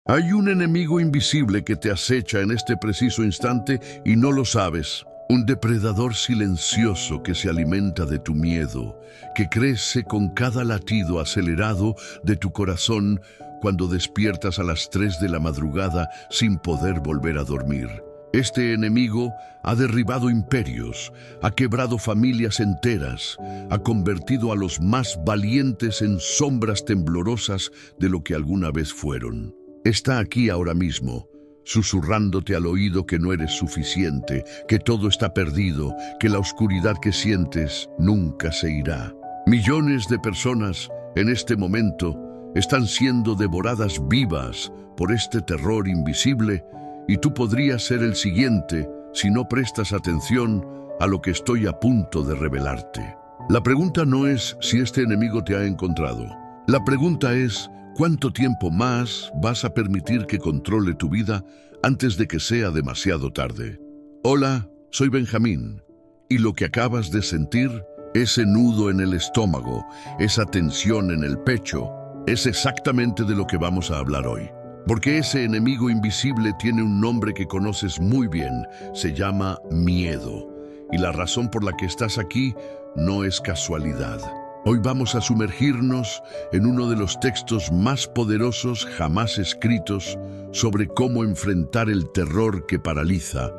Hay un enemigo invisible que te acecha en este preciso instante y no lo sabes. Un depredador silencioso que se alimenta de tu miedo, que crece con cada latido acelerado de tu corazón cuando despiertas a las 3 de la madrugada sin poder volver a dormir. Este enemigo ha derribado imperios, ha quebrado familias enteras, ha convertido a los más valientes en sombras temblorosas de lo que alguna vez fueron. Está aquí ahora mismo, susurrándote al oído que no eres suficiente, que todo está perdido, que la oscuridad que sientes nunca se irá. Millones de personas en este momento están siendo devoradas vivas por este terror invisible y tú podrías ser el siguiente si no prestas atención a lo que estoy a punto de revelarte. La pregunta no es si este enemigo te ha encontrado. La pregunta es: ¿cuánto tiempo más vas a permitir que controle tu vida antes de que sea demasiado tarde? Hola, soy Benjamín, y lo que acabas de sentir, ese nudo en el estómago, esa tensión en el pecho, es exactamente de lo que vamos a hablar hoy. Porque ese enemigo invisible tiene un nombre que conoces muy bien, se llama miedo. Y la razón por la que estás aquí no es casualidad. Hoy vamos a sumergirnos en uno de los textos más poderosos jamás escritos sobre cómo enfrentar el terror que paraliza,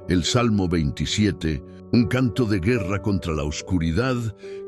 el Salmo 27, un canto de guerra contra la oscuridad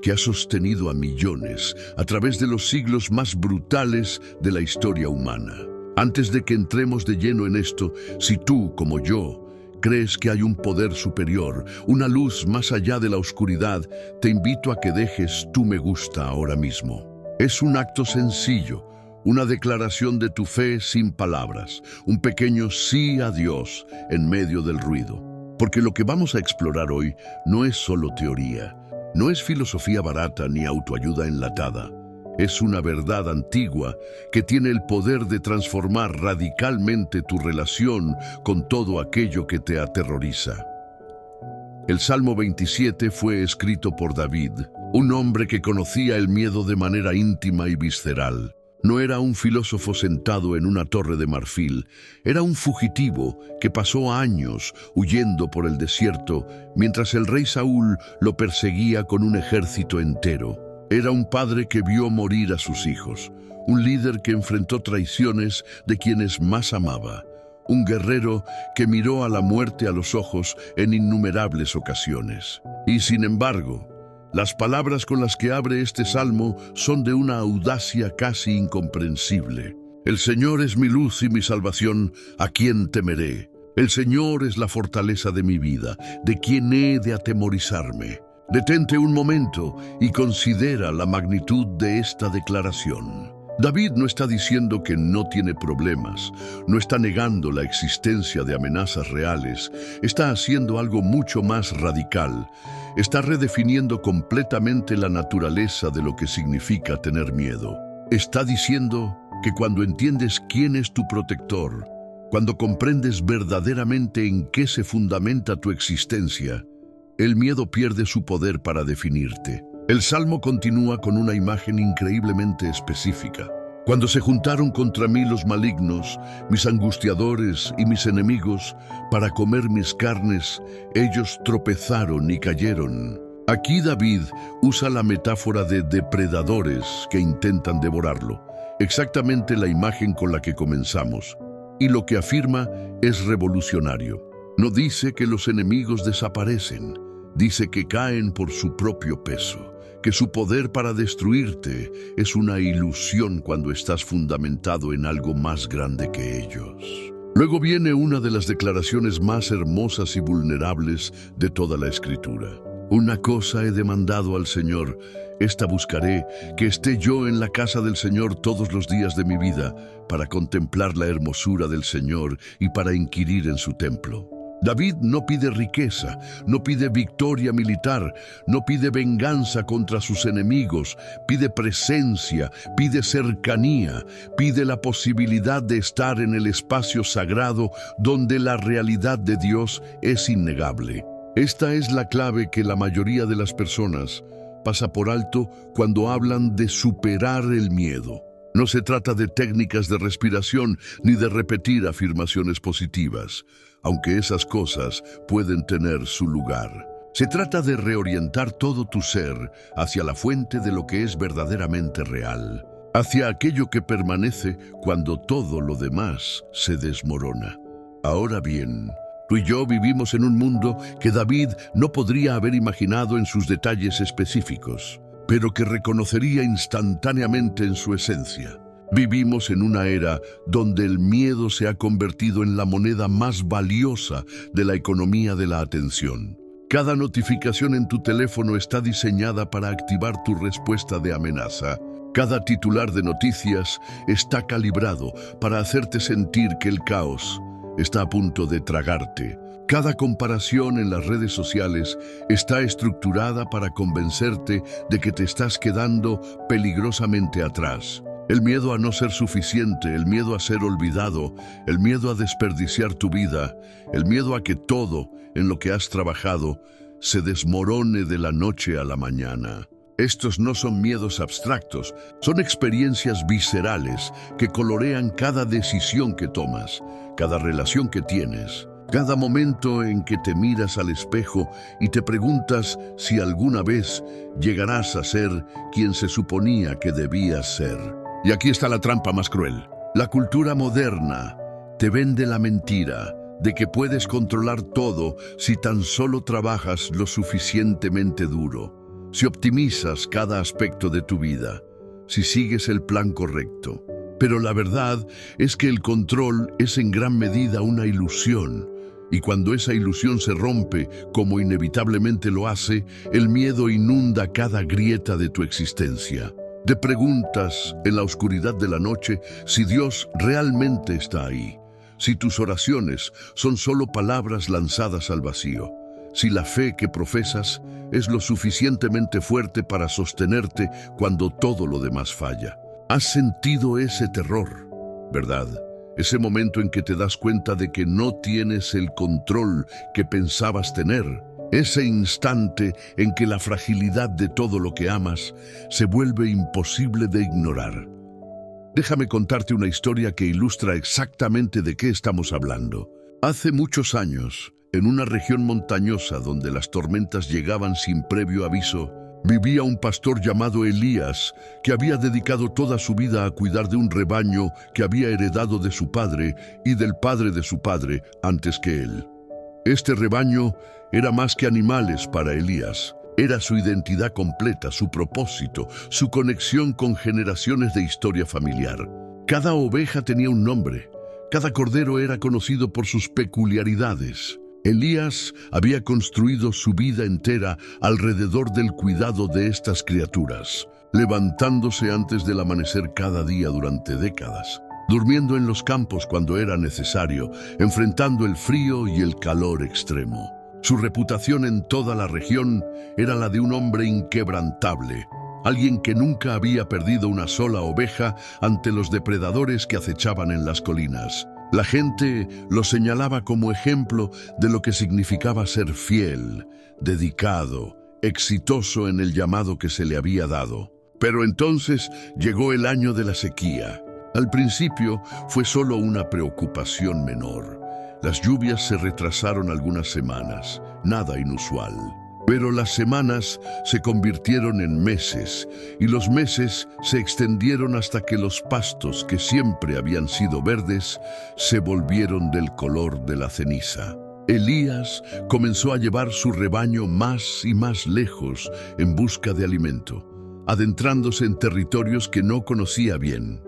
que ha sostenido a millones a través de los siglos más brutales de la historia humana. Antes de que entremos de lleno en esto, si tú, como yo, crees que hay un poder superior, una luz más allá de la oscuridad, te invito a que dejes tu me gusta ahora mismo. Es un acto sencillo, una declaración de tu fe sin palabras, un pequeño sí a Dios en medio del ruido. Porque lo que vamos a explorar hoy no es solo teoría, no es filosofía barata ni autoayuda enlatada. Es una verdad antigua que tiene el poder de transformar radicalmente tu relación con todo aquello que te aterroriza. El Salmo 27 fue escrito por David, un hombre que conocía el miedo de manera íntima y visceral. No era un filósofo sentado en una torre de marfil, era un fugitivo que pasó años huyendo por el desierto mientras el rey Saúl lo perseguía con un ejército entero. Era un padre que vio morir a sus hijos, un líder que enfrentó traiciones de quienes más amaba, un guerrero que miró a la muerte a los ojos en innumerables ocasiones. Y sin embargo, las palabras con las que abre este salmo son de una audacia casi incomprensible. El Señor es mi luz y mi salvación, ¿a quién temeré? El Señor es la fortaleza de mi vida, ¿de quién he de atemorizarme? Detente un momento y considera la magnitud de esta declaración. David no está diciendo que no tiene problemas, no está negando la existencia de amenazas reales, está haciendo algo mucho más radical. Está redefiniendo completamente la naturaleza de lo que significa tener miedo. Está diciendo que cuando entiendes quién es tu protector, cuando comprendes verdaderamente en qué se fundamenta tu existencia, el miedo pierde su poder para definirte. El Salmo continúa con una imagen increíblemente específica. Cuando se juntaron contra mí los malignos, mis angustiadores y mis enemigos, para comer mis carnes, ellos tropezaron y cayeron. Aquí David usa la metáfora de depredadores que intentan devorarlo, exactamente la imagen con la que comenzamos. Y lo que afirma es revolucionario. No dice que los enemigos desaparecen, dice que caen por su propio peso, que su poder para destruirte es una ilusión cuando estás fundamentado en algo más grande que ellos. Luego viene una de las declaraciones más hermosas y vulnerables de toda la Escritura. Una cosa he demandado al Señor, esta buscaré, que esté yo en la casa del Señor todos los días de mi vida, para contemplar la hermosura del Señor y para inquirir en su templo. David no pide riqueza, no pide victoria militar, no pide venganza contra sus enemigos, pide presencia, pide cercanía, pide la posibilidad de estar en el espacio sagrado donde la realidad de Dios es innegable. Esta es la clave que la mayoría de las personas pasa por alto cuando hablan de superar el miedo. No se trata de técnicas de respiración ni de repetir afirmaciones positivas, aunque esas cosas pueden tener su lugar. Se trata de reorientar todo tu ser hacia la fuente de lo que es verdaderamente real, hacia aquello que permanece cuando todo lo demás se desmorona. Ahora bien, tú y yo vivimos en un mundo que David no podría haber imaginado en sus detalles específicos, pero que reconocería instantáneamente en su esencia. Vivimos en una era donde el miedo se ha convertido en la moneda más valiosa de la economía de la atención. Cada notificación en tu teléfono está diseñada para activar tu respuesta de amenaza. Cada titular de noticias está calibrado para hacerte sentir que el caos está a punto de tragarte. Cada comparación en las redes sociales está estructurada para convencerte de que te estás quedando peligrosamente atrás. El miedo a no ser suficiente, el miedo a ser olvidado, el miedo a desperdiciar tu vida, el miedo a que todo en lo que has trabajado se desmorone de la noche a la mañana. Estos no son miedos abstractos, son experiencias viscerales que colorean cada decisión que tomas, cada relación que tienes, cada momento en que te miras al espejo y te preguntas si alguna vez llegarás a ser quien se suponía que debías ser. Y aquí está la trampa más cruel. La cultura moderna te vende la mentira de que puedes controlar todo si tan solo trabajas lo suficientemente duro, si optimizas cada aspecto de tu vida, si sigues el plan correcto. Pero la verdad es que el control es en gran medida una ilusión, y cuando esa ilusión se rompe, como inevitablemente lo hace, el miedo inunda cada grieta de tu existencia. Te preguntas en la oscuridad de la noche si Dios realmente está ahí, si tus oraciones son solo palabras lanzadas al vacío, si la fe que profesas es lo suficientemente fuerte para sostenerte cuando todo lo demás falla. Has sentido ese terror, ¿verdad? Ese momento en que te das cuenta de que no tienes el control que pensabas tener. Ese instante en que la fragilidad de todo lo que amas se vuelve imposible de ignorar. Déjame contarte una historia que ilustra exactamente de qué estamos hablando. Hace muchos años, en una región montañosa donde las tormentas llegaban sin previo aviso, vivía un pastor llamado Elías, que había dedicado toda su vida a cuidar de un rebaño que había heredado de su padre y del padre de su padre antes que él. Este rebaño era más que animales para Elías. Era su identidad completa, su propósito, su conexión con generaciones de historia familiar. Cada oveja tenía un nombre. Cada cordero era conocido por sus peculiaridades. Elías había construido su vida entera alrededor del cuidado de estas criaturas, levantándose antes del amanecer cada día durante décadas, durmiendo en los campos cuando era necesario, enfrentando el frío y el calor extremo. Su reputación en toda la región era la de un hombre inquebrantable, alguien que nunca había perdido una sola oveja ante los depredadores que acechaban en las colinas. La gente lo señalaba como ejemplo de lo que significaba ser fiel, dedicado, exitoso en el llamado que se le había dado. Pero entonces llegó el año de la sequía. Al principio fue solo una preocupación menor. Las lluvias se retrasaron algunas semanas, nada inusual. Pero las semanas se convirtieron en meses, y los meses se extendieron hasta que los pastos, que siempre habían sido verdes, se volvieron del color de la ceniza. Elías comenzó a llevar su rebaño más y más lejos en busca de alimento, adentrándose en territorios que no conocía bien,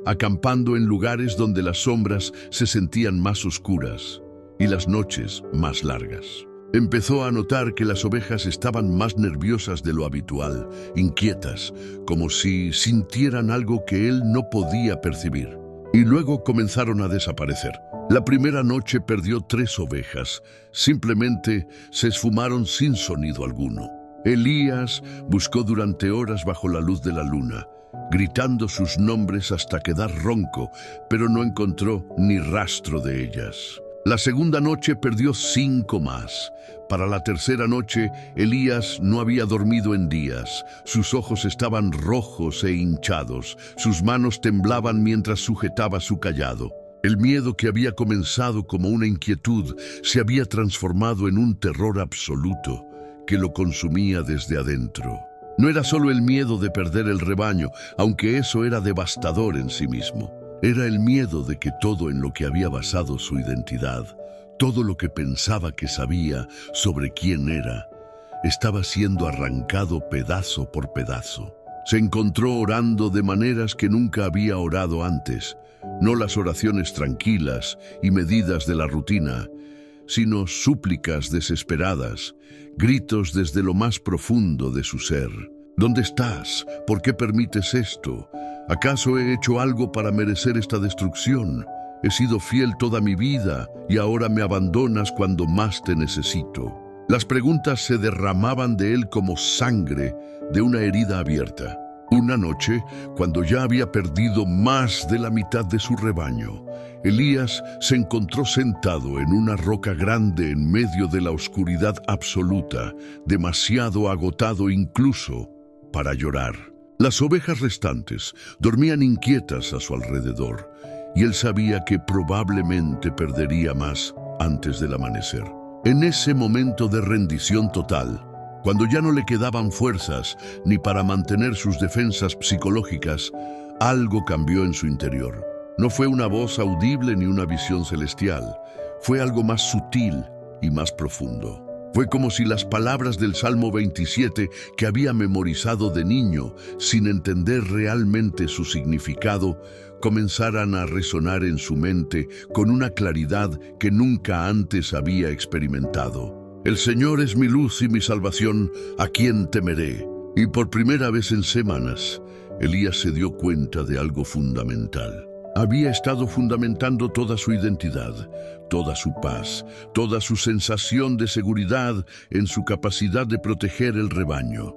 acampando en lugares donde las sombras se sentían más oscuras y las noches más largas. Empezó a notar que las ovejas estaban más nerviosas de lo habitual, inquietas, como si sintieran algo que él no podía percibir. Y luego comenzaron a desaparecer. La primera noche perdió 3 ovejas. Simplemente se esfumaron sin sonido alguno. Elías buscó durante horas bajo la luz de la luna, gritando sus nombres hasta quedar ronco, pero no encontró ni rastro de ellas. La segunda noche perdió 5 más. Para la tercera noche, Elías no había dormido en días. Sus ojos estaban rojos e hinchados. Sus manos temblaban mientras sujetaba su cayado. El miedo que había comenzado como una inquietud se había transformado en un terror absoluto que lo consumía desde adentro. No era solo el miedo de perder el rebaño, aunque eso era devastador en sí mismo. Era el miedo de que todo en lo que había basado su identidad, todo lo que pensaba que sabía sobre quién era, estaba siendo arrancado pedazo por pedazo. Se encontró orando de maneras que nunca había orado antes, no las oraciones tranquilas y medidas de la rutina, sino súplicas desesperadas, gritos desde lo más profundo de su ser. ¿Dónde estás? ¿Por qué permites esto? ¿Acaso he hecho algo para merecer esta destrucción? He sido fiel toda mi vida y ahora me abandonas cuando más te necesito. Las preguntas se derramaban de él como sangre de una herida abierta. Una noche, cuando ya había perdido más de la mitad de su rebaño, Elías se encontró sentado en una roca grande en medio de la oscuridad absoluta, demasiado agotado incluso para llorar. Las ovejas restantes dormían inquietas a su alrededor, y él sabía que probablemente perdería más antes del amanecer. En ese momento de rendición total, cuando ya no le quedaban fuerzas ni para mantener sus defensas psicológicas, algo cambió en su interior. No fue una voz audible ni una visión celestial, fue algo más sutil y más profundo. Fue como si las palabras del Salmo 27 que había memorizado de niño, sin entender realmente su significado, comenzaran a resonar en su mente con una claridad que nunca antes había experimentado. El Señor es mi luz y mi salvación, ¿a quién temeré? Y por primera vez en semanas, Elías se dio cuenta de algo fundamental. Había estado fundamentando toda su identidad, toda su paz, toda su sensación de seguridad en su capacidad de proteger el rebaño.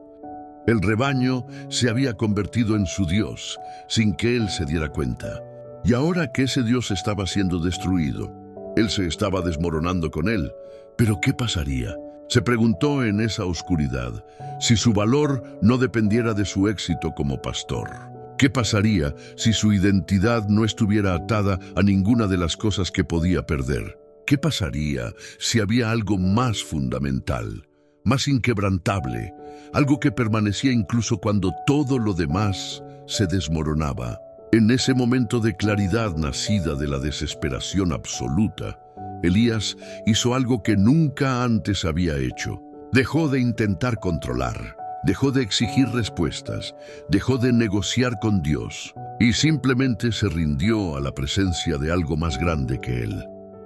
El rebaño se había convertido en su Dios, sin que él se diera cuenta. Y ahora que ese Dios estaba siendo destruido, él se estaba desmoronando con él. ¿Pero qué pasaría? Se preguntó en esa oscuridad, si su valor no dependiera de su éxito como pastor. ¿Qué pasaría si su identidad no estuviera atada a ninguna de las cosas que podía perder? ¿Qué pasaría si había algo más fundamental, más inquebrantable, algo que permanecía incluso cuando todo lo demás se desmoronaba? En ese momento de claridad nacida de la desesperación absoluta, Elías hizo algo que nunca antes había hecho. Dejó de intentar controlar. Dejó de exigir respuestas, dejó de negociar con Dios y simplemente se rindió a la presencia de algo más grande que él.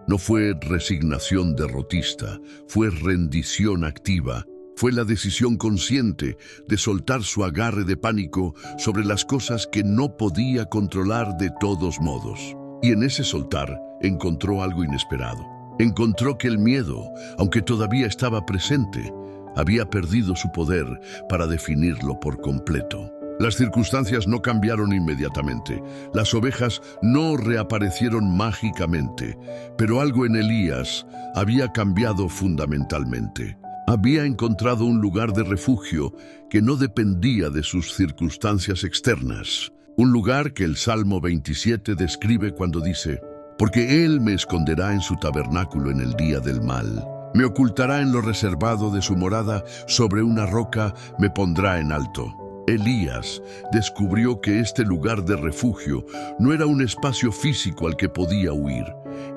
No fue resignación derrotista, fue rendición activa, fue la decisión consciente de soltar su agarre de pánico sobre las cosas que no podía controlar de todos modos. Y en ese soltar encontró algo inesperado. Encontró que el miedo, aunque todavía estaba presente, había perdido su poder para definirlo por completo. Las circunstancias no cambiaron inmediatamente, las ovejas no reaparecieron mágicamente, pero algo en Elías había cambiado fundamentalmente. Había encontrado un lugar de refugio que no dependía de sus circunstancias externas, un lugar que el Salmo 27 describe cuando dice: «Porque Él me esconderá en su tabernáculo en el día del mal. Me ocultará en lo reservado de su morada, sobre una roca me pondrá en alto». Elías descubrió que este lugar de refugio no era un espacio físico al que podía huir,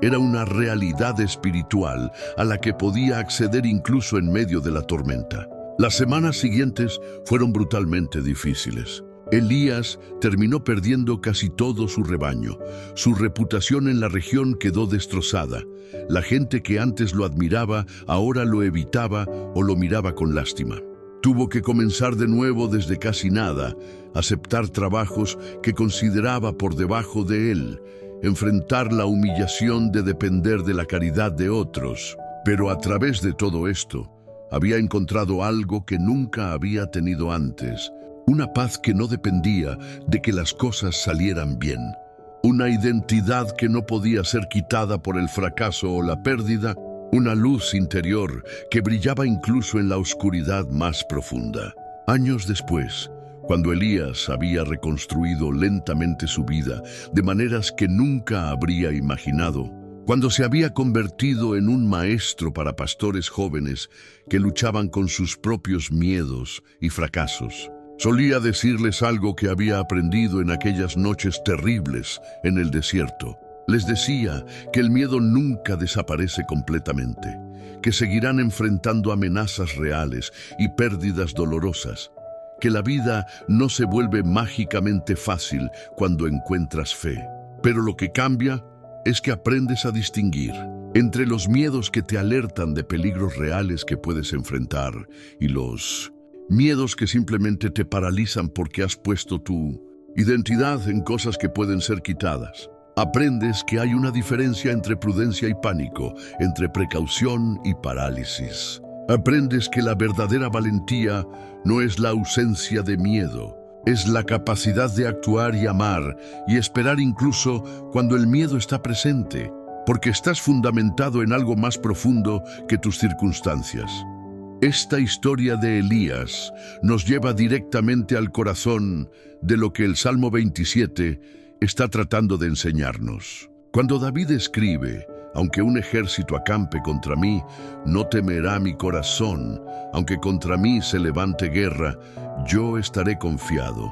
era una realidad espiritual a la que podía acceder incluso en medio de la tormenta. Las semanas siguientes fueron brutalmente difíciles. Elías terminó perdiendo casi todo su rebaño. Su reputación en la región quedó destrozada. La gente que antes lo admiraba ahora lo evitaba o lo miraba con lástima. Tuvo que comenzar de nuevo desde casi nada, aceptar trabajos que consideraba por debajo de él, enfrentar la humillación de depender de la caridad de otros. Pero a través de todo esto, había encontrado algo que nunca había tenido antes. Una paz que no dependía de que las cosas salieran bien. una identidad que no podía ser quitada por el fracaso o la pérdida, una luz interior que brillaba incluso en la oscuridad más profunda. Años después, cuando Elías había reconstruido lentamente su vida de maneras que nunca habría imaginado, cuando se había convertido en un maestro para pastores jóvenes que luchaban con sus propios miedos y fracasos, solía decirles algo que había aprendido en aquellas noches terribles en el desierto. Les decía que el miedo nunca desaparece completamente, que seguirán enfrentando amenazas reales y pérdidas dolorosas, que la vida no se vuelve mágicamente fácil cuando encuentras fe. Pero lo que cambia es que aprendes a distinguir entre los miedos que te alertan de peligros reales que puedes enfrentar y los miedos que simplemente te paralizan porque has puesto tu identidad en cosas que pueden ser quitadas. Aprendes que hay una diferencia entre prudencia y pánico, entre precaución y parálisis. Aprendes que la verdadera valentía no es la ausencia de miedo, es la capacidad de actuar y amar y esperar incluso cuando el miedo está presente, porque estás fundamentado en algo más profundo que tus circunstancias. Esta historia de Elías nos lleva directamente al corazón de lo que el Salmo 27 está tratando de enseñarnos. Cuando David escribe: aunque un ejército acampe contra mí, no temerá mi corazón, aunque contra mí se levante guerra, yo estaré confiado.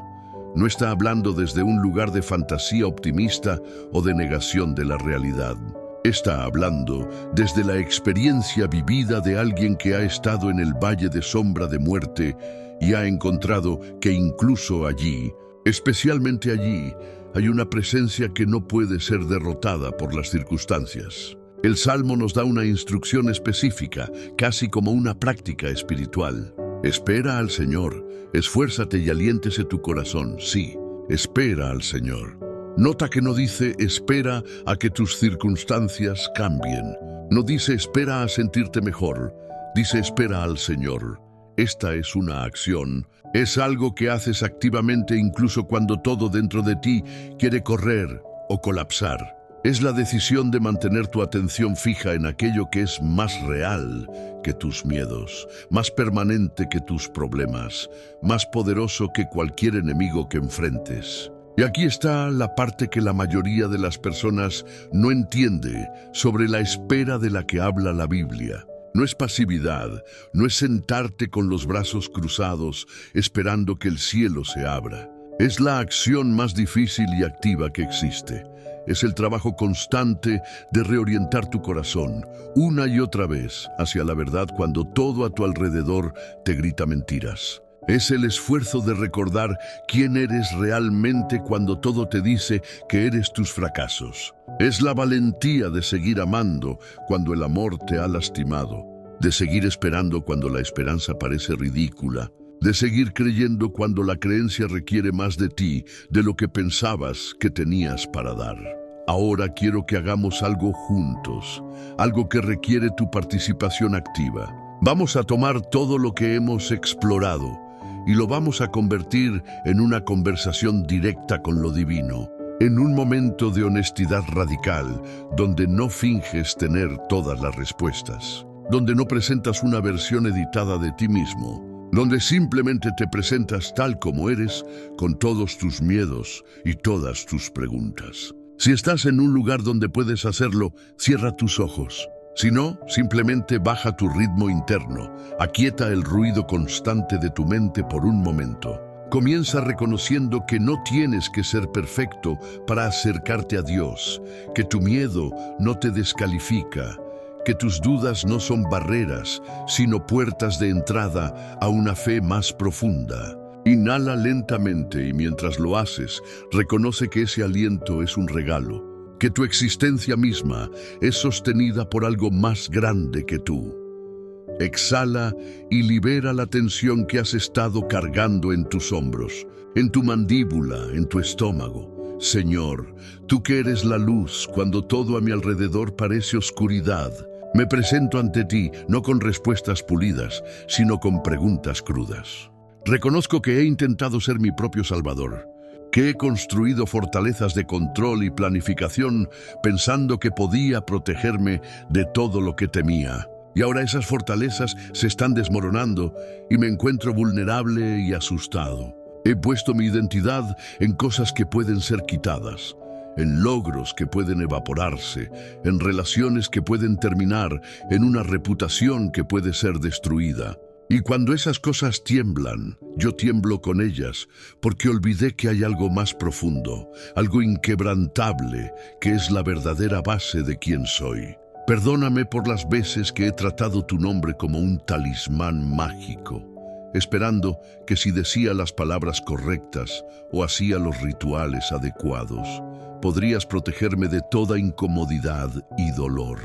No está hablando desde un lugar de fantasía optimista o de negación de la realidad. Está hablando desde la experiencia vivida de alguien que ha estado en el valle de sombra de muerte y ha encontrado que incluso allí, especialmente allí, hay una presencia que no puede ser derrotada por las circunstancias. El Salmo nos da una instrucción específica, casi como una práctica espiritual. Espera al Señor, esfuérzate y aliéntese tu corazón. Sí, espera al Señor. Nota que no dice espera a que tus circunstancias cambien. No dice espera a sentirte mejor. Dice espera al Señor. Esta es una acción. Es algo que haces activamente incluso cuando todo dentro de ti quiere correr o colapsar. Es la decisión de mantener tu atención fija en aquello que es más real que tus miedos, más permanente que tus problemas, más poderoso que cualquier enemigo que enfrentes. Y aquí está la parte que la mayoría de las personas no entiende sobre la espera de la que habla la Biblia. No es pasividad, no es sentarte con los brazos cruzados esperando que el cielo se abra. Es la acción más difícil y activa que existe. Es el trabajo constante de reorientar tu corazón una y otra vez hacia la verdad cuando todo a tu alrededor te grita mentiras. Es el esfuerzo de recordar quién eres realmente cuando todo te dice que eres tus fracasos. Es la valentía de seguir amando cuando el amor te ha lastimado, de seguir esperando cuando la esperanza parece ridícula, de seguir creyendo cuando la creencia requiere más de ti de lo que pensabas que tenías para dar. Ahora quiero que hagamos algo juntos, algo que requiere tu participación activa. Vamos a tomar todo lo que hemos explorado y lo vamos a convertir en una conversación directa con lo divino, en un momento de honestidad radical, donde no finges tener todas las respuestas, donde no presentas una versión editada de ti mismo, donde simplemente te presentas tal como eres, con todos tus miedos y todas tus preguntas. Si estás en un lugar donde puedes hacerlo, cierra tus ojos. Si no, simplemente baja tu ritmo interno, aquieta el ruido constante de tu mente por un momento. Comienza reconociendo que no tienes que ser perfecto para acercarte a Dios, que tu miedo no te descalifica, que tus dudas no son barreras, sino puertas de entrada a una fe más profunda. Inhala lentamente y mientras lo haces, reconoce que ese aliento es un regalo, que tu existencia misma es sostenida por algo más grande que tú. Exhala y libera la tensión que has estado cargando en tus hombros, en tu mandíbula, en tu estómago. Señor, tú que eres la luz cuando todo a mi alrededor parece oscuridad, me presento ante ti no con respuestas pulidas, sino con preguntas crudas. Reconozco que he intentado ser mi propio salvador, que he construido fortalezas de control y planificación pensando que podía protegerme de todo lo que temía. Y ahora esas fortalezas se están desmoronando y me encuentro vulnerable y asustado. He puesto mi identidad en cosas que pueden ser quitadas, en logros que pueden evaporarse, en relaciones que pueden terminar, en una reputación que puede ser destruida. Y cuando esas cosas tiemblan, yo tiemblo con ellas, porque olvidé que hay algo más profundo, algo inquebrantable, que es la verdadera base de quién soy. Perdóname por las veces que he tratado tu nombre como un talismán mágico, esperando que si decía las palabras correctas o hacía los rituales adecuados, podrías protegerme de toda incomodidad y dolor.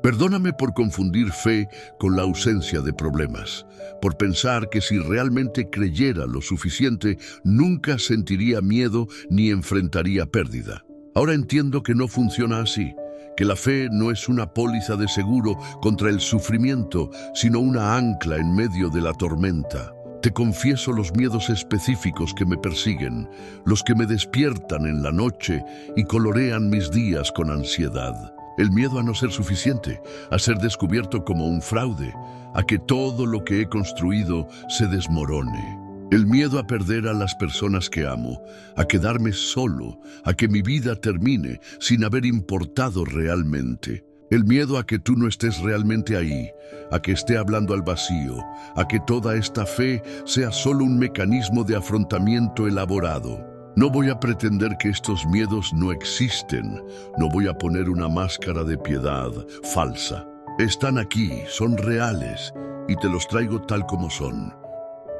Perdóname por confundir fe con la ausencia de problemas, por pensar que si realmente creyera lo suficiente, nunca sentiría miedo ni enfrentaría pérdida. Ahora entiendo que no funciona así, que la fe no es una póliza de seguro contra el sufrimiento, sino una ancla en medio de la tormenta. Te confieso los miedos específicos que me persiguen, los que me despiertan en la noche y colorean mis días con ansiedad. El miedo a no ser suficiente, a ser descubierto como un fraude, a que todo lo que he construido se desmorone. El miedo a perder a las personas que amo, a quedarme solo, a que mi vida termine sin haber importado realmente. El miedo a que tú no estés realmente ahí, a que esté hablando al vacío, a que toda esta fe sea solo un mecanismo de afrontamiento elaborado. No voy a pretender que estos miedos no existen, no voy a poner una máscara de piedad falsa. Están aquí, son reales, y te los traigo tal como son.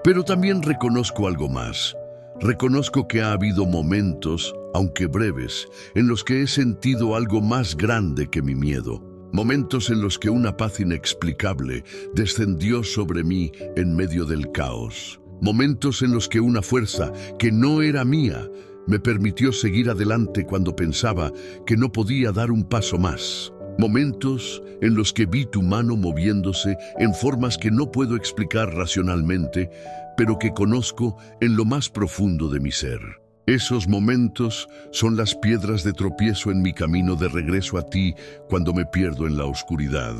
Pero también reconozco algo más. Reconozco que ha habido momentos, aunque breves, en los que he sentido algo más grande que mi miedo. Momentos en los que una paz inexplicable descendió sobre mí en medio del caos. Momentos en los que una fuerza que no era mía me permitió seguir adelante cuando pensaba que no podía dar un paso más. Momentos en los que vi tu mano moviéndose en formas que no puedo explicar racionalmente, pero que conozco en lo más profundo de mi ser. Esos momentos son las piedras de tropiezo en mi camino de regreso a ti cuando me pierdo en la oscuridad.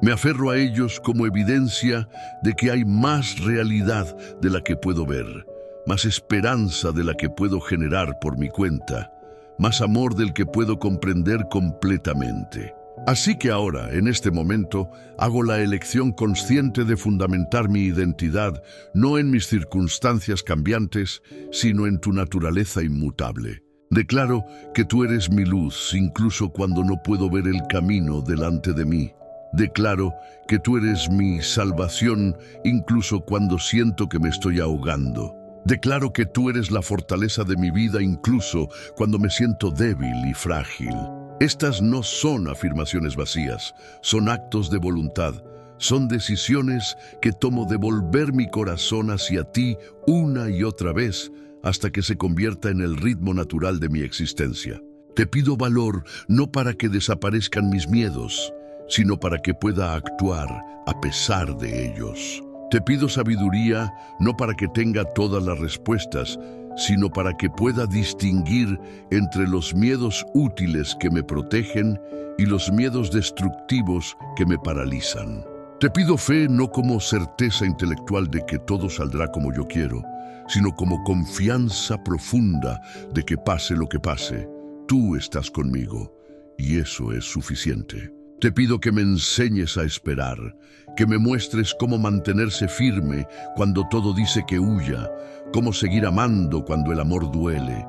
Me aferro a ellos como evidencia de que hay más realidad de la que puedo ver, más esperanza de la que puedo generar por mi cuenta, más amor del que puedo comprender completamente. Así que ahora, en este momento, hago la elección consciente de fundamentar mi identidad no en mis circunstancias cambiantes, sino en tu naturaleza inmutable. Declaro que tú eres mi luz, incluso cuando no puedo ver el camino delante de mí. Declaro que tú eres mi salvación, incluso cuando siento que me estoy ahogando. Declaro que tú eres la fortaleza de mi vida, incluso cuando me siento débil y frágil. Estas no son afirmaciones vacías, son actos de voluntad, son decisiones que tomo de volver mi corazón hacia ti una y otra vez hasta que se convierta en el ritmo natural de mi existencia. Te pido valor no para que desaparezcan mis miedos, sino para que pueda actuar a pesar de ellos. Te pido sabiduría no para que tenga todas las respuestas, sino para que pueda distinguir entre los miedos útiles que me protegen y los miedos destructivos que me paralizan. Te pido fe no como certeza intelectual de que todo saldrá como yo quiero, sino como confianza profunda de que pase lo que pase, tú estás conmigo, y eso es suficiente. Te pido que me enseñes a esperar, que me muestres cómo mantenerse firme cuando todo dice que huya, cómo seguir amando cuando el amor duele,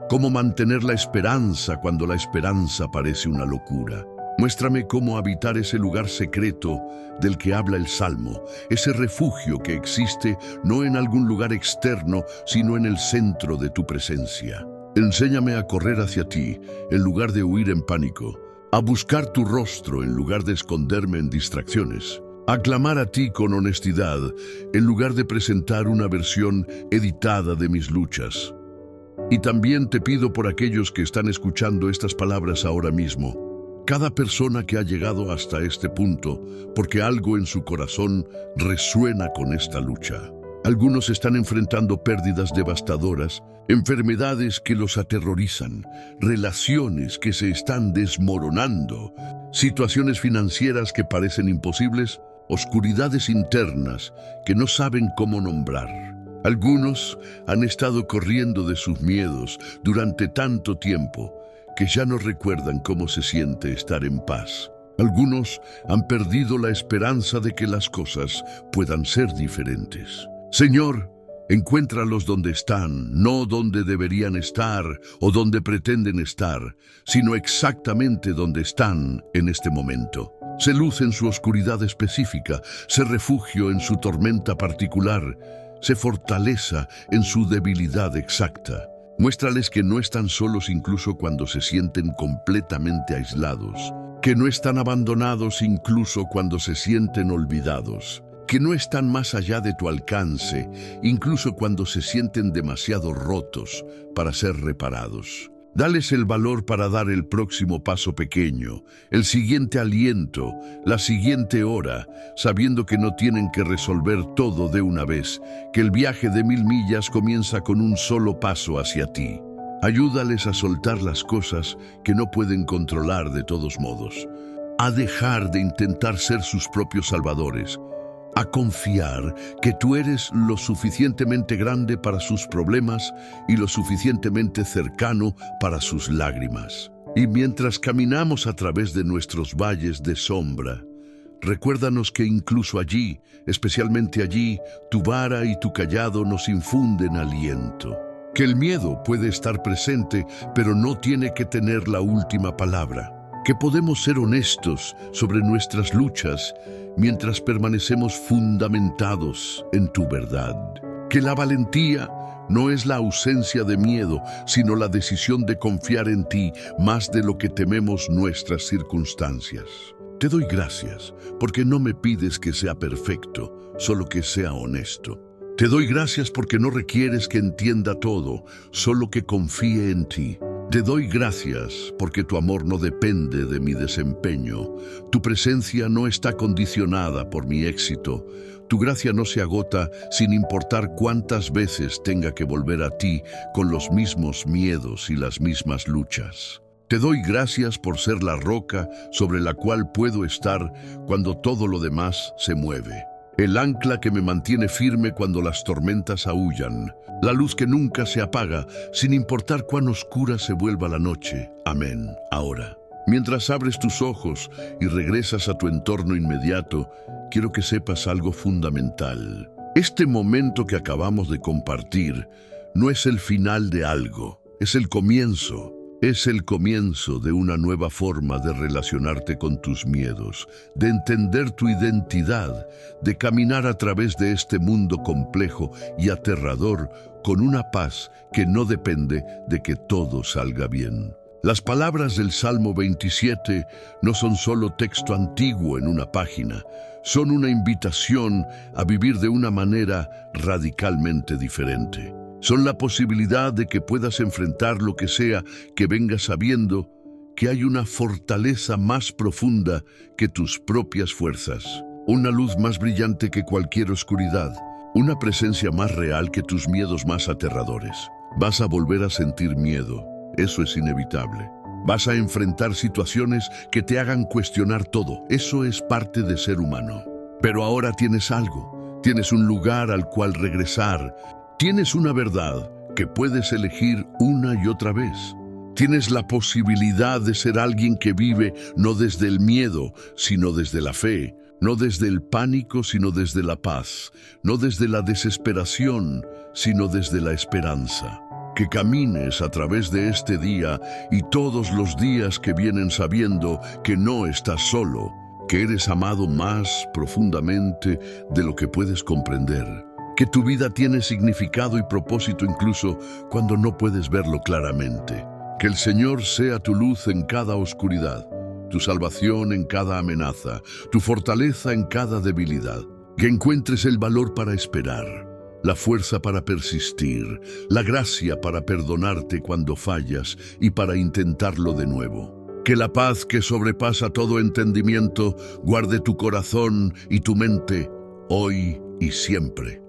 cómo mantener la esperanza cuando la esperanza parece una locura. Muéstrame cómo habitar ese lugar secreto del que habla el Salmo, ese refugio que existe no en algún lugar externo, sino en el centro de tu presencia. Enséñame a correr hacia ti en lugar de huir en pánico, a buscar tu rostro en lugar de esconderme en distracciones, a clamar a ti con honestidad en lugar de presentar una versión editada de mis luchas. Y también te pido por aquellos que están escuchando estas palabras ahora mismo, cada persona que ha llegado hasta este punto, porque algo en su corazón resuena con esta lucha. Algunos están enfrentando pérdidas devastadoras, enfermedades que los aterrorizan, relaciones que se están desmoronando, situaciones financieras que parecen imposibles, oscuridades internas que no saben cómo nombrar. Algunos han estado corriendo de sus miedos durante tanto tiempo que ya no recuerdan cómo se siente estar en paz. Algunos han perdido la esperanza de que las cosas puedan ser diferentes. Señor, encuéntralos donde están, no donde deberían estar o donde pretenden estar, sino exactamente donde están en este momento. Sé luz en su oscuridad específica, sé refugio en su tormenta particular, sé fortaleza en su debilidad exacta. Muéstrales que no están solos incluso cuando se sienten completamente aislados, que no están abandonados incluso cuando se sienten olvidados, que no están más allá de tu alcance, incluso cuando se sienten demasiado rotos para ser reparados. Dales el valor para dar el próximo paso pequeño, el siguiente aliento, la siguiente hora, sabiendo que no tienen que resolver todo de una vez, que el viaje de 1000 millas comienza con un solo paso hacia ti. Ayúdales a soltar las cosas que no pueden controlar de todos modos, a dejar de intentar ser sus propios salvadores, a confiar que tú eres lo suficientemente grande para sus problemas y lo suficientemente cercano para sus lágrimas. Y mientras caminamos a través de nuestros valles de sombra, recuérdanos que incluso allí, especialmente allí, tu vara y tu cayado nos infunden aliento. Que el miedo puede estar presente, pero no tiene que tener la última palabra. Que podemos ser honestos sobre nuestras luchas mientras permanecemos fundamentados en tu verdad. Que la valentía no es la ausencia de miedo, sino la decisión de confiar en ti más de lo que tememos nuestras circunstancias. Te doy gracias porque no me pides que sea perfecto, solo que sea honesto. Te doy gracias porque no requieres que entienda todo, solo que confíe en ti. Te doy gracias porque tu amor no depende de mi desempeño. Tu presencia no está condicionada por mi éxito. Tu gracia no se agota sin importar cuántas veces tenga que volver a ti con los mismos miedos y las mismas luchas. Te doy gracias por ser la roca sobre la cual puedo estar cuando todo lo demás se mueve. El ancla que me mantiene firme cuando las tormentas aúllan. La luz que nunca se apaga, sin importar cuán oscura se vuelva la noche. Amén. Ahora, mientras abres tus ojos y regresas a tu entorno inmediato, quiero que sepas algo fundamental. Este momento que acabamos de compartir no es el final de algo, es el comienzo. Es el comienzo de una nueva forma de relacionarte con tus miedos, de entender tu identidad, de caminar a través de este mundo complejo y aterrador con una paz que no depende de que todo salga bien. Las palabras del Salmo 27 no son solo texto antiguo en una página, son una invitación a vivir de una manera radicalmente diferente. Son la posibilidad de que puedas enfrentar lo que sea que vengas sabiendo que hay una fortaleza más profunda que tus propias fuerzas, una luz más brillante que cualquier oscuridad, una presencia más real que tus miedos más aterradores. Vas a volver a sentir miedo, eso es inevitable. Vas a enfrentar situaciones que te hagan cuestionar todo, eso es parte de ser humano. Pero ahora tienes algo, tienes un lugar al cual regresar. Tienes una verdad que puedes elegir una y otra vez. Tienes la posibilidad de ser alguien que vive no desde el miedo, sino desde la fe, no desde el pánico, sino desde la paz, no desde la desesperación, sino desde la esperanza. Que camines a través de este día y todos los días que vienen sabiendo que no estás solo, que eres amado más profundamente de lo que puedes comprender. Que tu vida tiene significado y propósito incluso cuando no puedes verlo claramente. Que el Señor sea tu luz en cada oscuridad, tu salvación en cada amenaza, tu fortaleza en cada debilidad. Que encuentres el valor para esperar, la fuerza para persistir, la gracia para perdonarte cuando fallas y para intentarlo de nuevo. Que la paz que sobrepasa todo entendimiento guarde tu corazón y tu mente hoy y siempre.